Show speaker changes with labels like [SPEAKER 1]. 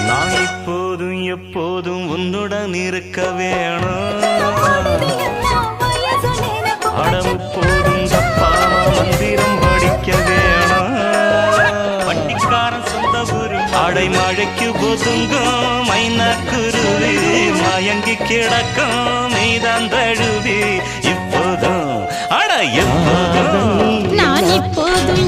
[SPEAKER 1] நான் இப்போதும் எப்போதும் உன்னுடன் இருக்க வேணும். அடம் போதும் தப்பாம மந்திரம் படிக்க வேணும். வண்டிக்காரன் சொந்த ஊரு அடைமழைக்கு ஒதுங்கும் மைனா குருவி மயங்கி கிடக்கும் மீதான் தழுவி இப்போதும் அட எப்போதும்
[SPEAKER 2] நான் இப்போதும்